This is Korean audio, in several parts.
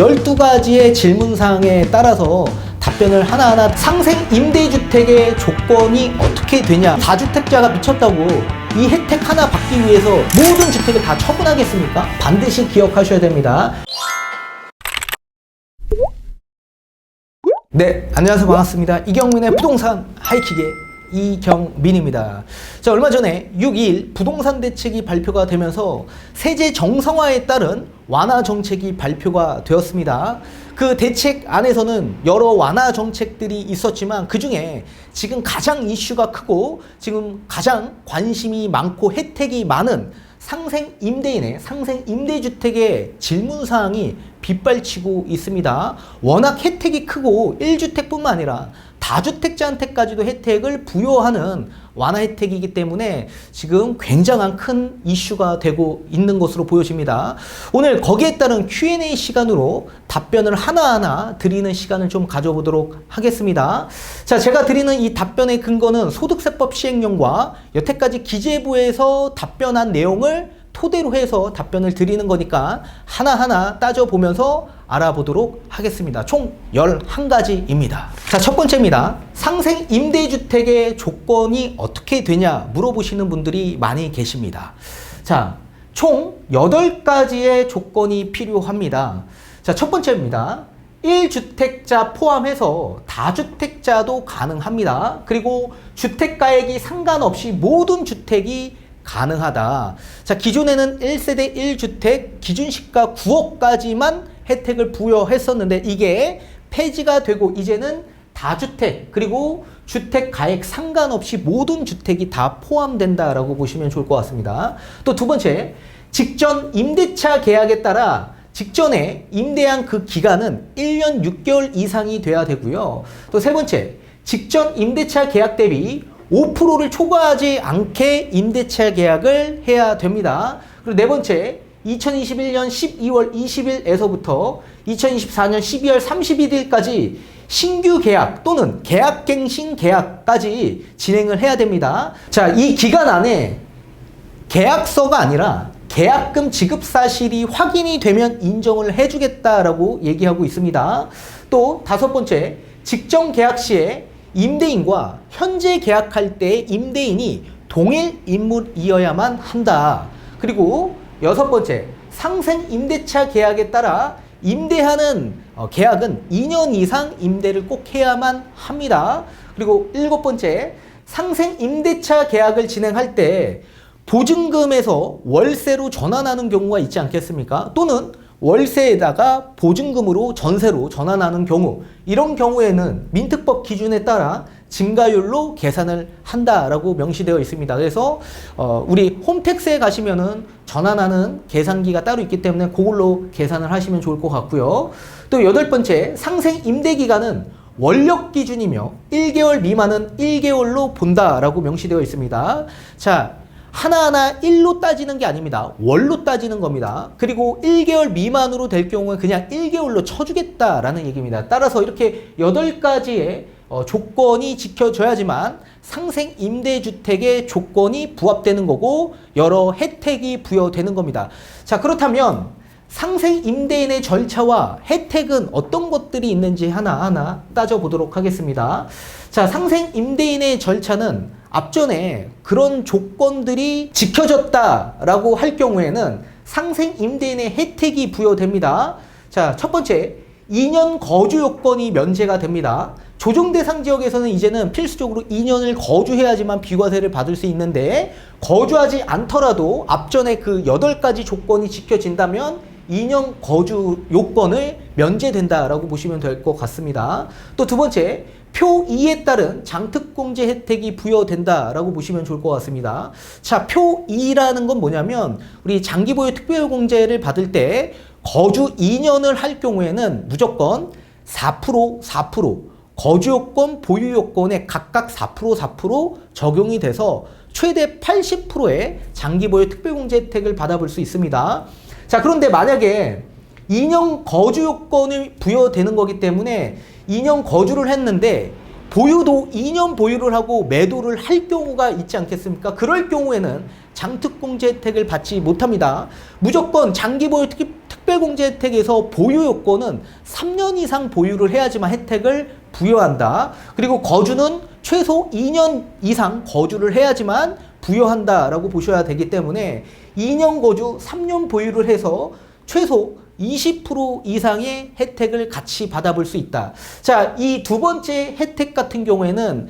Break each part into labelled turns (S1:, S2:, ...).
S1: 12가지의 질문사항에 따라서 답변을 하나하나 상생 임대주택의 조건이 어떻게 되냐, 다주택자가 미쳤다고 이 혜택 하나 받기 위해서 모든 주택을 다 처분하겠습니까? 반드시 기억하셔야 됩니다. 네, 안녕하세요. 반갑습니다. 이경민의 부동산 하이킥의 이경민입니다. 자, 얼마 전에 6.2일 부동산 대책이 발표가 되면서 세제 정상화에 따른 완화 정책이 발표가 되었습니다. 그 대책 안에서는 여러 완화 정책들이 있었지만 그 중에 지금 가장 이슈가 크고 지금 가장 관심이 많고 혜택이 많은 상생 임대인의 상생 임대주택의 질문사항이 빗발치고 있습니다. 워낙 혜택이 크고 1주택뿐만 아니라 다주택자한테까지도 혜택을 부여하는 완화 혜택이기 때문에 지금 굉장한 큰 이슈가 되고 있는 것으로 보여집니다. 오늘 거기에 따른 Q&A 시간으로 답변을 하나하나 드리는 시간을 좀 가져보도록 하겠습니다. 자, 제가 드리는 이 답변의 근거는 소득세법 시행령과 여태까지 기재부에서 답변한 내용을 토대로 해서 답변을 드리는 거니까 하나하나 따져보면서 알아보도록 하겠습니다. 총 11가지입니다. 자, 첫 번째입니다. 상생 임대주택의 조건이 어떻게 되냐 물어보시는 분들이 많이 계십니다. 자, 총 8가지의 조건이 필요합니다. 자, 첫 번째입니다. 1주택자 포함해서 다주택자도 가능합니다. 그리고 주택가액이 상관없이 모든 주택이 가능하다. 자, 기존에는 1세대 1주택 기준시가 9억까지만 혜택을 부여했었는데 이게 폐지가 되고 이제는 다주택 그리고 주택 가액 상관없이 모든 주택이 다 포함된다라고 보시면 좋을 것 같습니다. 또 두 번째, 직전 임대차 계약에 따라 직전에 임대한 그 기간은 1년 6개월 이상이 돼야 되고요. 또 세 번째, 직전 임대차 계약 대비 5%를 초과하지 않게 임대차 계약을 해야 됩니다. 그리고 네 번째, 2021년 12월 20일에서부터 2024년 12월 31일까지 신규 계약 또는 계약갱신 계약까지 진행을 해야 됩니다. 자, 이 기간 안에 계약서가 아니라 계약금 지급 사실이 확인이 되면 인정을 해주겠다라고 얘기하고 있습니다. 또 다섯 번째, 직전 계약 시에 임대인과 현재 계약할 때 임대인이 동일 인물이어야만 한다. 그리고 여섯 번째, 상생 임대차 계약에 따라 임대하는 계약은 2년 이상 임대를 꼭 해야만 합니다. 그리고 일곱 번째, 상생 임대차 계약을 진행할 때 보증금에서 월세로 전환하는 경우가 있지 않겠습니까? 또는 월세에다가 보증금으로 전세로 전환하는 경우, 이런 경우에는 민특법 기준에 따라 증가율로 계산을 한다라고 명시되어 있습니다. 그래서 우리 홈택스에 가시면은 전환하는 계산기가 따로 있기 때문에 그걸로 계산을 하시면 좋을 것 같고요. 또 여덟 번째, 상생 임대 기간은 원력 기준이며 1개월 미만은 1개월로 본다라고 명시되어 있습니다. 자, 하나하나 1로 따지는 게 아닙니다. 월로 따지는 겁니다. 그리고 1개월 미만으로 될 경우에 그냥 1개월로 쳐주겠다라는 얘기입니다. 따라서 이렇게 8가지의 조건이 지켜져야지만 상생 임대주택의 조건이 부합되는 거고 여러 혜택이 부여되는 겁니다. 자, 그렇다면 상생 임대인의 절차와 혜택은 어떤 것들이 있는지 하나하나 따져보도록 하겠습니다. 자, 상생 임대인의 절차는 앞전에 그런 조건들이 지켜졌다라고 할 경우에는 상생 임대인의 혜택이 부여됩니다. 자, 첫 번째, 2년 거주 요건이 면제가 됩니다. 조정 대상 지역에서는 이제는 필수적으로 2년을 거주해야지만 비과세를 받을 수 있는데 거주하지 않더라도 앞전에 그 8가지 조건이 지켜진다면 2년 거주 요건을 면제된다라고 보시면 될 것 같습니다. 또 두 번째, 표 2에 따른 장특공제 혜택이 부여된다라고 보시면 좋을 것 같습니다. 자, 표 2라는 건 뭐냐면 우리 장기보유 특별공제를 받을 때 거주 2년을 할 경우에는 무조건 4%, 거주요건, 보유요건에 각각 4% 적용이 돼서 최대 80%의 장기보유 특별공제 혜택을 받아볼 수 있습니다. 자, 그런데 만약에 2년 거주 요건이 부여되는 거기 때문에 2년 거주를 했는데 보유도 2년 보유를 하고 매도를 할 경우가 있지 않겠습니까? 그럴 경우에는 장특공제 혜택을 받지 못합니다. 무조건 장기보유 특별공제 혜택에서 보유 요건은 3년 이상 보유를 해야지만 혜택을 부여한다. 그리고 거주는 최소 2년 이상 거주를 해야지만 부여한다라고 보셔야 되기 때문에 2년 거주, 3년 보유를 해서 최소 20% 이상의 혜택을 같이 받아볼 수 있다. 자, 이 두 번째 혜택 같은 경우에는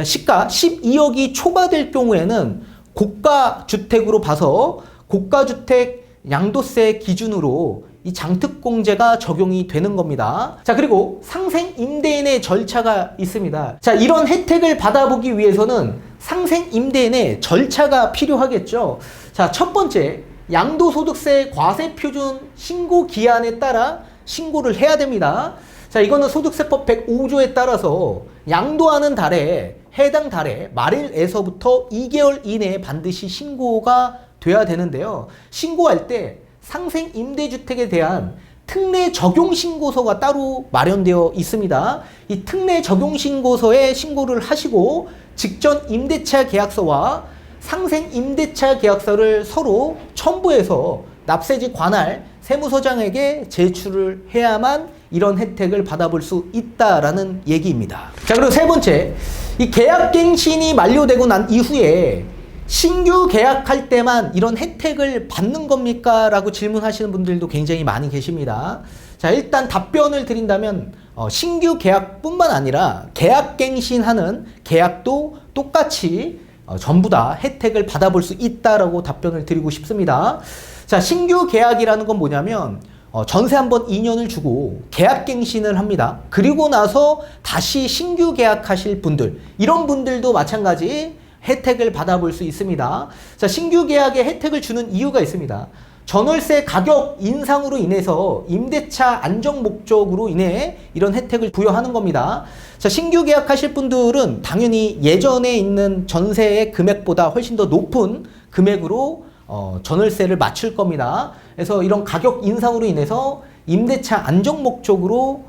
S1: 시가 12억이 초과될 경우에는 고가주택으로 봐서 고가주택 양도세 기준으로 이 장특공제가 적용이 되는 겁니다. 자, 그리고 상생임대인의 절차가 있습니다. 자, 이런 혜택을 받아보기 위해서는 상생임대인의 절차가 필요하겠죠. 자, 첫 번째, 양도소득세 과세표준 신고 기한에 따라 신고를 해야 됩니다. 자, 이거는 소득세법 105조에 따라서 양도하는 달에 해당 달에 말일에서부터 2개월 이내에 반드시 신고가 돼야 되는데요. 신고할 때 상생임대주택에 대한 특례 적용신고서가 따로 마련되어 있습니다. 이 특례 적용신고서에 신고를 하시고 직전 임대차 계약서와 상생임대차 계약서를 서로 첨부해서 납세지 관할 세무서장에게 제출을 해야만 이런 혜택을 받아볼 수 있다라는 얘기입니다. 자, 그리고 세 번째, 이 계약갱신이 만료되고 난 이후에 신규 계약할 때만 이런 혜택을 받는 겁니까? 라고 질문하시는 분들도 굉장히 많이 계십니다. 자, 일단 답변을 드린다면 신규 계약뿐만 아니라 계약갱신하는 계약도 똑같이 전부 다 혜택을 받아볼 수 있다라고 답변을 드리고 싶습니다. 자, 신규 계약이라는 건 뭐냐면 전세 한번 2년을 주고 계약갱신을 합니다. 그리고 나서 다시 신규 계약하실 분들, 이런 분들도 마찬가지 혜택을 받아볼 수 있습니다. 자, 신규 계약에 혜택을 주는 이유가 있습니다. 전월세 가격 인상으로 인해서 임대차 안정 목적으로 인해 이런 혜택을 부여하는 겁니다. 자, 신규 계약하실 분들은 당연히 예전에 있는 전세의 금액보다 훨씬 더 높은 금액으로 전월세를 맞출 겁니다. 그래서 이런 가격 인상으로 인해서 임대차 안정 목적으로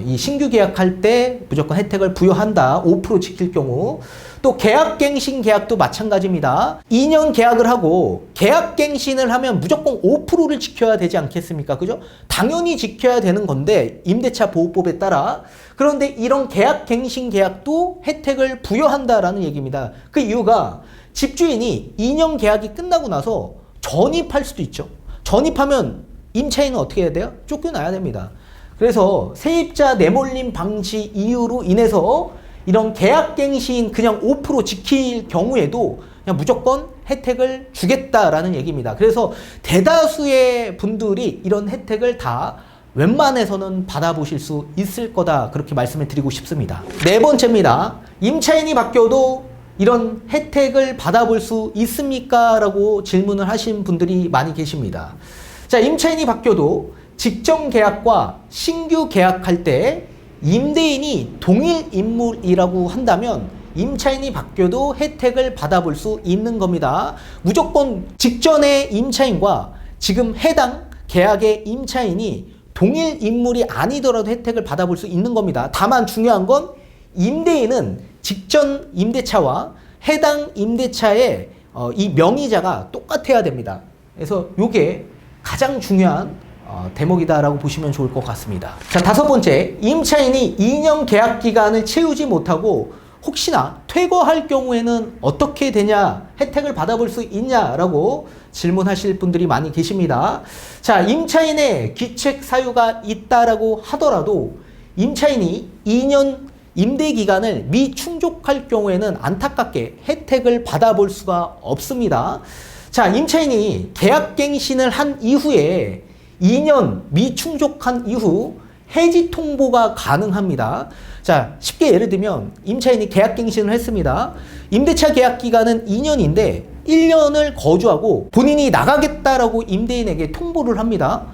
S1: 이 신규 계약할 때 무조건 혜택을 부여한다. 5% 지킬 경우. 또 계약갱신 계약도 마찬가지입니다. 2년 계약을 하고 계약갱신을 하면 무조건 5%를 지켜야 되지 않겠습니까? 그죠? 당연히 지켜야 되는 건데 임대차 보호법에 따라. 그런데 이런 계약갱신 계약도 혜택을 부여한다라는 얘기입니다. 그 이유가 집주인이 2년 계약이 끝나고 나서 전입할 수도 있죠. 전입하면 임차인은 어떻게 해야 돼요? 쫓겨나야 됩니다. 그래서 세입자 내몰림 방지 이유로 인해서 이런 계약갱신 그냥 5% 지킬 경우에도 그냥 무조건 혜택을 주겠다라는 얘기입니다. 그래서 대다수의 분들이 이런 혜택을 다 웬만해서는 받아보실 수 있을 거다, 그렇게 말씀을 드리고 싶습니다. 네 번째입니다. 임차인이 바뀌어도 이런 혜택을 받아볼 수 있습니까? 라고 질문을 하신 분들이 많이 계십니다. 자, 임차인이 바뀌어도 직전 계약과 신규 계약할 때 임대인이 동일 인물이라고 한다면 임차인이 바뀌어도 혜택을 받아볼 수 있는 겁니다. 무조건 직전의 임차인과 지금 해당 계약의 임차인이 동일 인물이 아니더라도 혜택을 받아볼 수 있는 겁니다. 다만 중요한 건 임대인은 직전 임대차와 해당 임대차의 이 명의자가 똑같아야 됩니다. 그래서 이게 가장 중요한 대목이다라고 보시면 좋을 것 같습니다. 자, 다섯 번째, 임차인이 2년 계약 기간을 채우지 못하고 혹시나 퇴거할 경우에는 어떻게 되냐, 혜택을 받아볼 수 있냐라고 질문하실 분들이 많이 계십니다. 자, 임차인의 귀책 사유가 있다라고 하더라도 임차인이 2년 임대 기간을 미충족할 경우에는 안타깝게 혜택을 받아볼 수가 없습니다. 자, 임차인이 계약갱신을 한 이후에 2년 미충족한 이후 해지 통보가 가능합니다. 자, 쉽게 예를 들면 임차인이 계약갱신을 했습니다. 임대차 계약 기간은 2년인데 1년을 거주하고 본인이 나가겠다라고 임대인에게 통보를 합니다.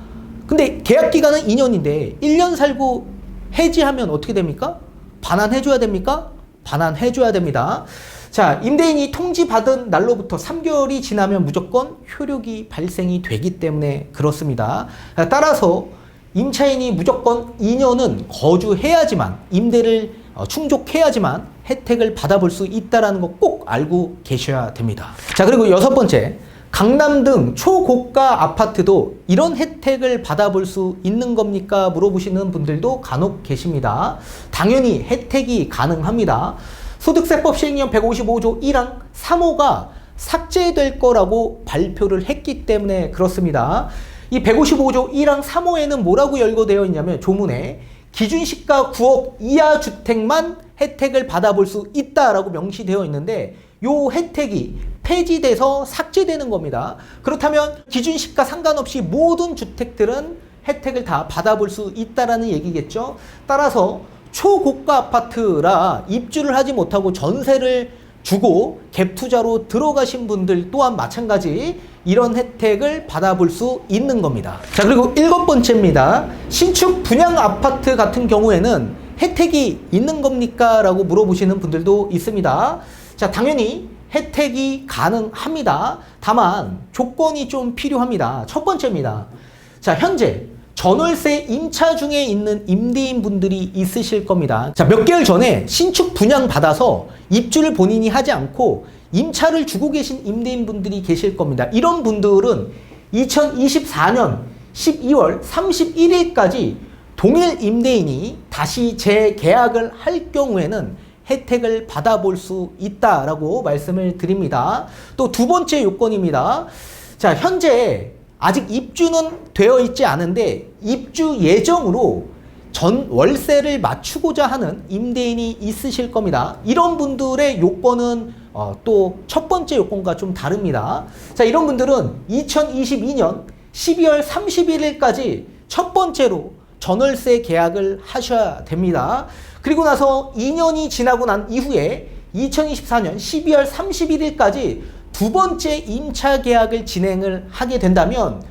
S1: 근데 계약 기간은 2년인데 1년 살고 해지하면 어떻게 됩니까? 반환해줘야 됩니까? 반환해줘야 됩니다. 자, 임대인이 통지받은 날로부터 3개월이 지나면 무조건 효력이 발생이 되기 때문에 그렇습니다. 따라서 임차인이 무조건 2년은 거주해야지만, 임대를 충족해야지만 혜택을 받아볼 수 있다는 거 꼭 알고 계셔야 됩니다. 자, 그리고 여섯 번째, 강남 등 초고가 아파트도 이런 혜택을 받아볼 수 있는 겁니까? 물어보시는 분들도 간혹 계십니다. 당연히 혜택이 가능합니다. 소득세법 시행령 155조 1항 3호가 삭제될 거라고 발표를 했기 때문에 그렇습니다. 이 155조 1항 3호에는 뭐라고 열거되어 있냐면 조문에 기준시가 9억 이하 주택만 혜택을 받아볼 수 있다라고 명시되어 있는데 요 혜택이 폐지돼서 삭제되는 겁니다. 그렇다면 기준시가 상관없이 모든 주택들은 혜택을 다 받아볼 수 있다라는 얘기겠죠. 따라서 초고가 아파트라 입주를 하지 못하고 전세를 주고 갭 투자로 들어가신 분들 또한 마찬가지 이런 혜택을 받아볼 수 있는 겁니다. 자, 그리고 7번째입니다. 신축 분양 아파트 같은 경우에는 혜택이 있는 겁니까? 라고 물어보시는 분들도 있습니다. 자, 당연히 혜택이 가능합니다. 다만 조건이 좀 필요합니다. 첫 번째입니다. 자, 현재 전월세 임차 중에 있는 임대인 분들이 있으실 겁니다. 자, 몇 개월 전에 신축 분양 받아서 입주를 본인이 하지 않고 임차를 주고 계신 임대인 분들이 계실 겁니다. 이런 분들은 2024년 12월 31일까지 동일 임대인이 다시 재계약을 할 경우에는 혜택을 받아볼 수 있다라고 말씀을 드립니다. 또 두 번째 요건입니다. 자, 현재 아직 입주는 되어 있지 않은데 입주 예정으로 전 월세를 맞추고자 하는 임대인이 있으실 겁니다. 이런 분들의 요건은 또 첫 번째 요건과 좀 다릅니다. 자, 이런 분들은 2022년 12월 31일까지 첫 번째로 전월세 계약을 하셔야 됩니다. 그리고 나서 2년이 지나고 난 이후에 2024년 12월 31일까지 두 번째 임차 계약을 진행을 하게 된다면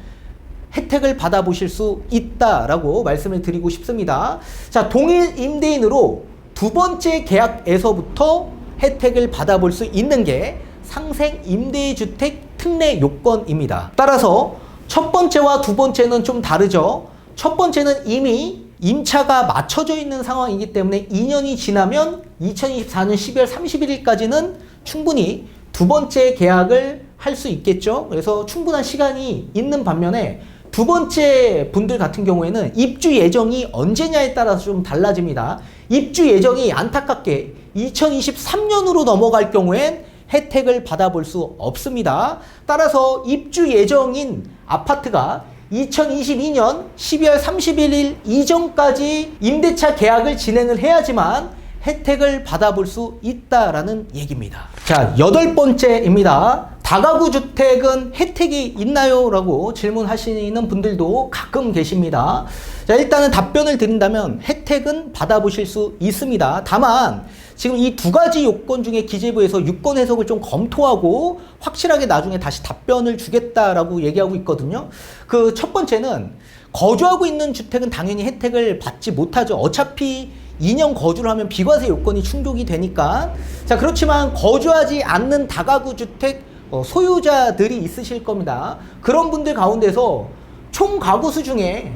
S1: 혜택을 받아보실 수 있다라고 말씀을 드리고 싶습니다. 자, 동일 임대인으로 두 번째 계약에서부터 혜택을 받아볼 수 있는 게 상생 임대주택 특례 요건입니다. 따라서 첫 번째와 두 번째는 좀 다르죠. 첫 번째는 이미 임차가 맞춰져 있는 상황이기 때문에 2년이 지나면 2024년 12월 31일까지는 충분히 두 번째 계약을 할 수 있겠죠. 그래서 충분한 시간이 있는 반면에 두 번째 분들 같은 경우에는 입주 예정이 언제냐에 따라서 좀 달라집니다. 입주 예정이 안타깝게 2023년으로 넘어갈 경우엔 혜택을 받아볼 수 없습니다. 따라서 입주 예정인 아파트가 2022년 12월 31일 이전까지 임대차 계약을 진행을 해야지만 혜택을 받아볼 수 있다라는 얘기입니다. 자, 8번째입니다. 다가구 주택은 혜택이 있나요? 라고 질문하시는 분들도 가끔 계십니다. 자, 일단은 답변을 드린다면 혜택은 받아보실 수 있습니다. 다만 지금 이 두 가지 요건 중에 기재부에서 유권 해석을 좀 검토하고 확실하게 나중에 다시 답변을 주겠다라고 얘기하고 있거든요. 그 첫 번째는 거주하고 있는 주택은 당연히 혜택을 받지 못하죠. 어차피 2년 거주를 하면 비과세 요건이 충족이 되니까. 자, 그렇지만 거주하지 않는 다가구 주택 소유자들이 있으실 겁니다. 그런 분들 가운데서 총 가구수 중에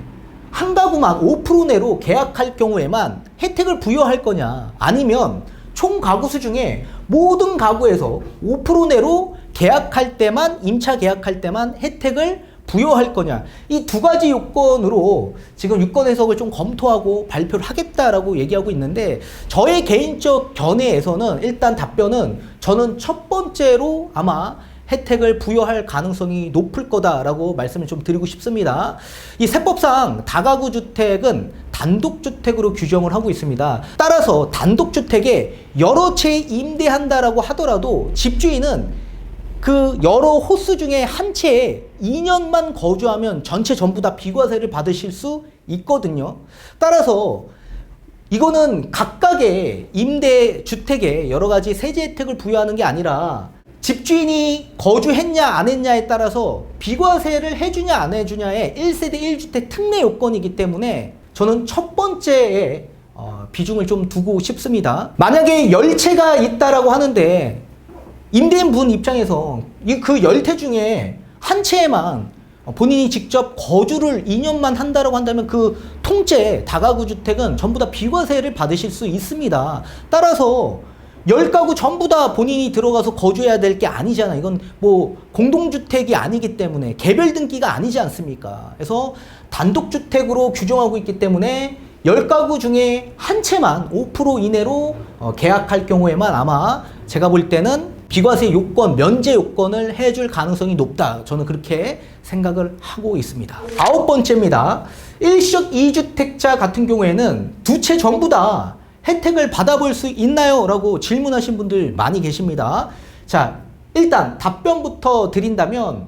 S1: 한 가구만 5% 내로 계약할 경우에만 혜택을 부여할 거냐, 아니면 총 가구수 중에 모든 가구에서 5% 내로 계약할 때만, 임차 계약할 때만 혜택을 부여할 거냐, 이 두 가지 요건으로 지금 유권 해석을 좀 검토하고 발표를 하겠다라고 얘기하고 있는데, 저의 개인적 견해에서는 일단 답변은 저는 첫 번째로 아마 혜택을 부여할 가능성이 높을 거다라고 말씀을 좀 드리고 싶습니다. 이 세법상 다가구 주택은 단독주택으로 규정을 하고 있습니다. 따라서 단독주택에 여러 채 임대한다라고 하더라도 집주인은 그 여러 호수 중에 한 채에 2년만 거주하면 전체 전부 다 비과세를 받으실 수 있거든요. 따라서 이거는 각각의 임대주택에 여러 가지 세제 혜택을 부여하는 게 아니라 집주인이 거주했냐 안 했냐에 따라서 비과세를 해주냐 안 해주냐의 1세대 1주택 특례 요건이기 때문에 저는 첫 번째에 비중을 좀 두고 싶습니다. 만약에 10채가 있다라고 하는데 임대인 분 입장에서 그 10채 중에 한 채에만 본인이 직접 거주를 2년만 한다라고 한다면 그 통째 다가구 주택은 전부 다 비과세를 받으실 수 있습니다. 따라서 10가구 전부 다 본인이 들어가서 거주해야 될 게 아니잖아. 이건 뭐 공동주택이 아니기 때문에 개별 등기가 아니지 않습니까? 그래서 단독주택으로 규정하고 있기 때문에 10가구 중에 한 채만 5% 이내로 계약할 경우에만 아마 제가 볼 때는 비과세 요건, 면제 요건을 해줄 가능성이 높다. 저는 그렇게 생각을 하고 있습니다. 9번째입니다. 일시적 2주택자 같은 경우에는 두 채 전부 다 혜택을 받아볼 수 있나요? 라고 질문하신 분들 많이 계십니다. 자, 일단 답변부터 드린다면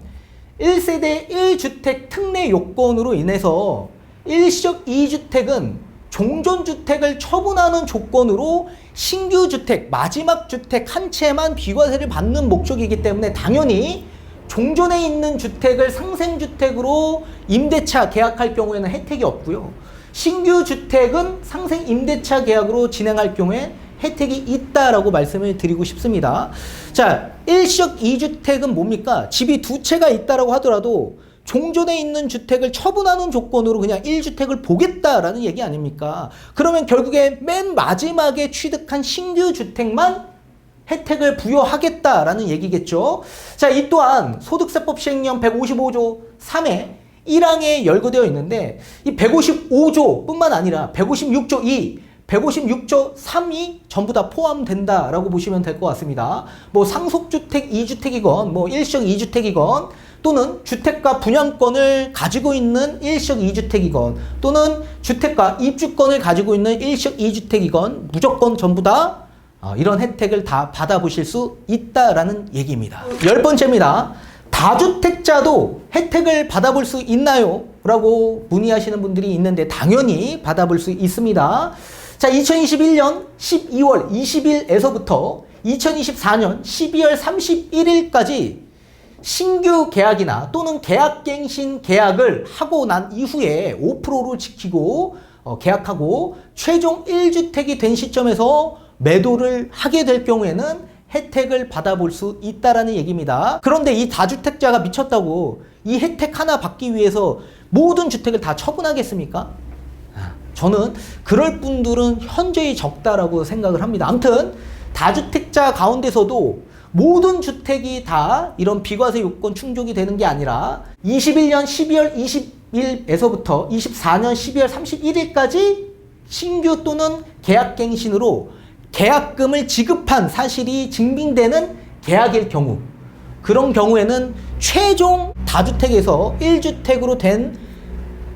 S1: 1세대 1주택 특례 요건으로 인해서 일시적 2주택은 종전주택을 처분하는 조건으로 신규 주택, 마지막 주택 한 채만 비과세를 받는 목적이기 때문에 당연히 종전에 있는 주택을 상생주택으로 임대차 계약할 경우에는 혜택이 없고요. 신규 주택은 상생 임대차 계약으로 진행할 경우에 혜택이 있다라고 말씀을 드리고 싶습니다. 자, 일시적 2주택은 뭡니까? 집이 두 채가 있다라고 하더라도 종전에 있는 주택을 처분하는 조건으로 그냥 1주택을 보겠다라는 얘기 아닙니까? 그러면 결국에 맨 마지막에 취득한 신규 주택만 혜택을 부여하겠다라는 얘기겠죠. 자, 이 또한 소득세법 시행령 155조 3회 1항에 열거되어 있는데 이 155조 뿐만 아니라 156조 2, 156조 3이 전부 다 포함된다라고 보시면 될 것 같습니다. 뭐 상속주택 2주택이건 뭐 일시적 2주택이건 또는 주택과 분양권을 가지고 있는 일시적 2주택이건 또는 주택과 입주권을 가지고 있는 일시적 2주택이건 무조건 전부 다 이런 혜택을 다 받아보실 수 있다라는 얘기입니다. 10번째입니다. 다주택자도 혜택을 받아볼 수 있나요? 라고 문의하시는 분들이 있는데 당연히 받아볼 수 있습니다. 자, 2021년 12월 20일에서부터 2024년 12월 31일까지 신규 계약이나 또는 계약갱신 계약을 하고 난 이후에 5%를 지키고 계약하고 최종 1주택이 된 시점에서 매도를 하게 될 경우에는 혜택을 받아볼 수 있다라는 얘기입니다. 그런데 이 다주택자가 미쳤다고 이 혜택 하나 받기 위해서 모든 주택을 다 처분하겠습니까? 저는 그럴 분들은 현저히 적다라고 생각을 합니다. 아무튼 다주택자 가운데서도 모든 주택이 다 이런 비과세 요건 충족이 되는 게 아니라 21년 12월 20일에서부터 24년 12월 31일까지 신규 또는 계약갱신으로 계약금을 지급한 사실이 증빙되는 계약일 경우, 그런 경우에는 최종 다주택에서 1주택으로 된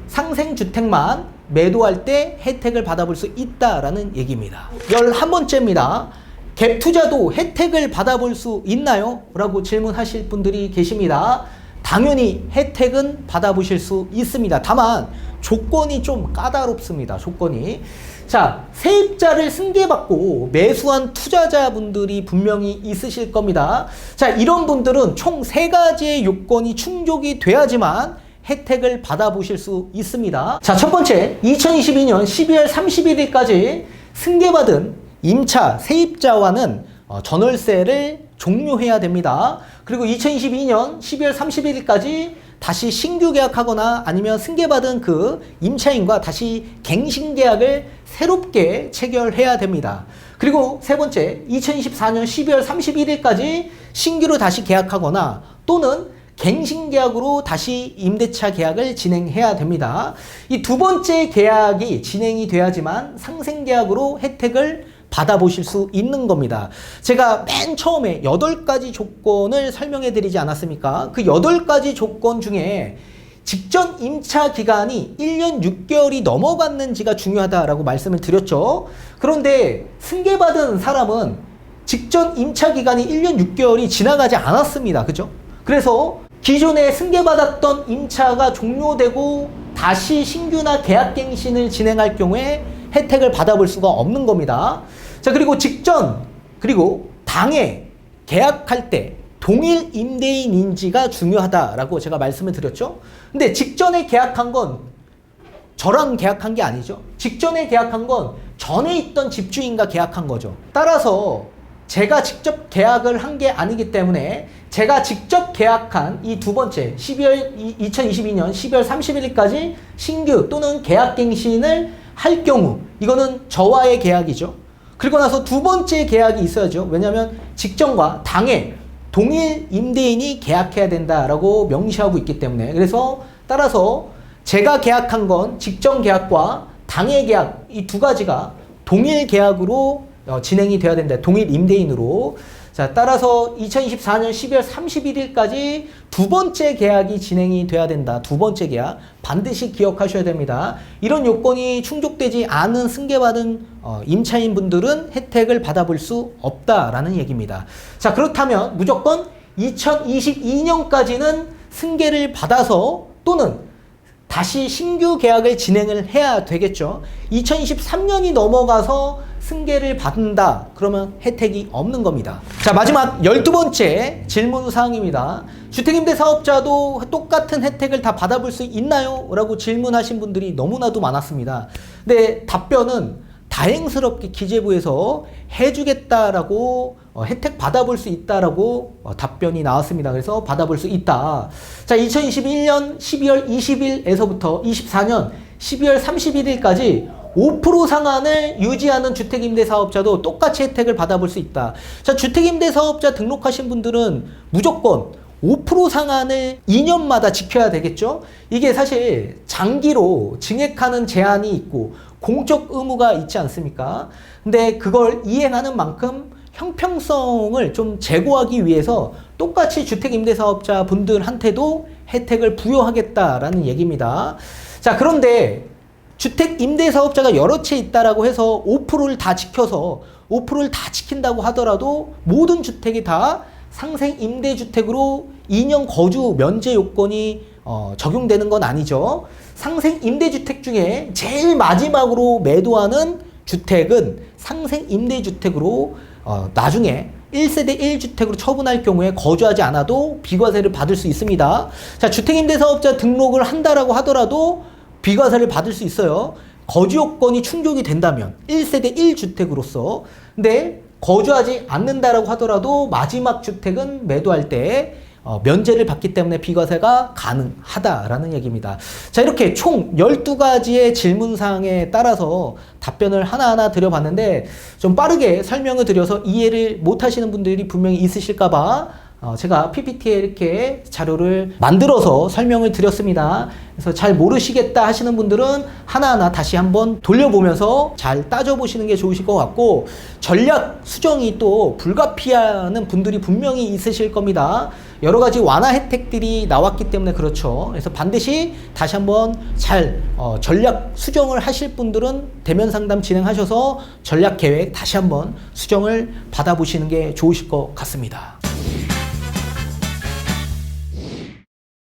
S1: 상생주택만 매도할 때 혜택을 받아볼 수 있다라는 얘기입니다. 11번째입니다. 갭투자도 혜택을 받아볼 수 있나요? 라고 질문하실 분들이 계십니다. 당연히 혜택은 받아보실 수 있습니다. 다만 조건이 좀 까다롭습니다. 조건이. 자, 세입자를 승계받고 매수한 투자자분들이 분명히 있으실 겁니다. 자, 이런 분들은 총 3가지의 요건이 충족이 돼야지만 혜택을 받아보실 수 있습니다. 자, 첫 번째, 2022년 12월 31일까지 승계받은 임차 세입자와는 전월세를 종료해야 됩니다. 그리고 2022년 12월 31일까지 다시 신규 계약하거나 아니면 승계받은 그 임차인과 다시 갱신 계약을 새롭게 체결해야 됩니다. 그리고 세 번째, 2024년 12월 31일까지 신규로 다시 계약하거나 또는 갱신 계약으로 다시 임대차 계약을 진행해야 됩니다. 이 두 번째 계약이 진행이 돼야지만 상생 계약으로 혜택을 받아보실 수 있는 겁니다. 제가 맨 처음에 8가지 조건을 설명해 드리지 않았습니까? 그 8가지 조건 중에 직전 임차 기간이 1년 6개월이 넘어갔는지가 중요하다라고 말씀을 드렸죠. 그런데 승계받은 사람은 직전 임차 기간이 1년 6개월이 지나가지 않았습니다. 그죠? 그래서 기존에 승계받았던 임차가 종료되고 다시 신규나 계약갱신을 진행할 경우에 혜택을 받아볼 수가 없는 겁니다. 자, 그리고 직전 그리고 당해 계약할 때 동일 임대인인지가 중요하다라고 제가 말씀을 드렸죠. 근데 직전에 계약한 건 저랑 계약한 게 아니죠. 직전에 계약한 건 전에 있던 집주인과 계약한 거죠. 따라서 제가 직접 계약을 한 게 아니기 때문에 제가 직접 계약한 이 두 번째 2022년 12월 31일까지 신규 또는 계약갱신을 할 경우, 이거는 저와의 계약이죠. 그리고 나서 두 번째 계약이 있어야죠. 왜냐하면 직전과 당해 동일 임대인이 계약해야 된다라고 명시하고 있기 때문에. 그래서 따라서 제가 계약한 건 직전 계약과 당해 계약 이 두 가지가 동일 계약으로 진행이 돼야 된다. 동일 임대인으로. 자, 따라서 2024년 12월 31일까지 두 번째 계약이 진행이 돼야 된다. 두 번째 계약 반드시 기억하셔야 됩니다. 이런 요건이 충족되지 않은 승계받은 임차인 분들은 혜택을 받아볼 수 없다라는 얘기입니다. 자, 그렇다면 무조건 2022년까지는 승계를 받아서 또는 다시 신규 계약을 진행을 해야 되겠죠. 2023년이 넘어가서 승계를 받는다. 그러면 혜택이 없는 겁니다. 자, 마지막 12번째 질문 사항입니다. 주택임대사업자도 똑같은 혜택을 다 받아볼 수 있나요? 라고 질문하신 분들이 너무나도 많았습니다. 근데 답변은 다행스럽게 기재부에서 해주겠다라고 혜택 받아볼 수 있다라고 답변이 나왔습니다. 그래서 받아볼 수 있다. 자, 2021년 12월 20일에서부터 24년 12월 31일까지 5% 상한을 유지하는 주택임대사업자도 똑같이 혜택을 받아볼 수 있다. 자, 주택임대사업자 등록하신 분들은 무조건 5% 상한을 2년마다 지켜야 되겠죠? 이게 사실 장기로 증액하는 제한이 있고 공적 의무가 있지 않습니까? 근데 그걸 이행하는 만큼 형평성을 좀 제고하기 위해서 똑같이 주택임대사업자 분들한테도 혜택을 부여하겠다라는 얘기입니다. 자, 그런데 주택임대사업자가 여러 채 있다라고 해서 5%를 다 지켜서 5%를 다 지킨다고 하더라도 모든 주택이 다 상생임대주택으로 2년 거주 면제 요건이 적용되는 건 아니죠. 상생임대주택 중에 제일 마지막으로 매도하는 주택은 상생임대주택으로 나중에 1세대 1주택으로 처분할 경우에 거주하지 않아도 비과세를 받을 수 있습니다. 자, 주택임대사업자 등록을 한다라고 하더라도 비과세를 받을 수 있어요. 거주 요건이 충족이 된다면 1세대 1주택으로서. 근데 거주하지 않는다라고 하더라도 마지막 주택은 매도할 때 면제를 받기 때문에 비과세가 가능하다라는 얘기입니다. 자, 이렇게 총 12가지의 질문사항에 따라서 답변을 하나하나 드려봤는데 좀 빠르게 설명을 드려서 이해를 못하시는 분들이 분명히 있으실까봐 제가 PPT에 이렇게 자료를 만들어서 설명을 드렸습니다. 그래서 잘 모르시겠다 하시는 분들은 하나하나 다시 한번 돌려보면서 잘 따져보시는 게 좋으실 것 같고, 전략 수정이 또 불가피하는 분들이 분명히 있으실 겁니다. 여러 가지 완화 혜택들이 나왔기 때문에 그렇죠. 그래서 반드시 다시 한번 잘 전략 수정을 하실 분들은 대면 상담 진행하셔서 전략 계획 다시 한번 수정을 받아보시는 게 좋으실 것 같습니다.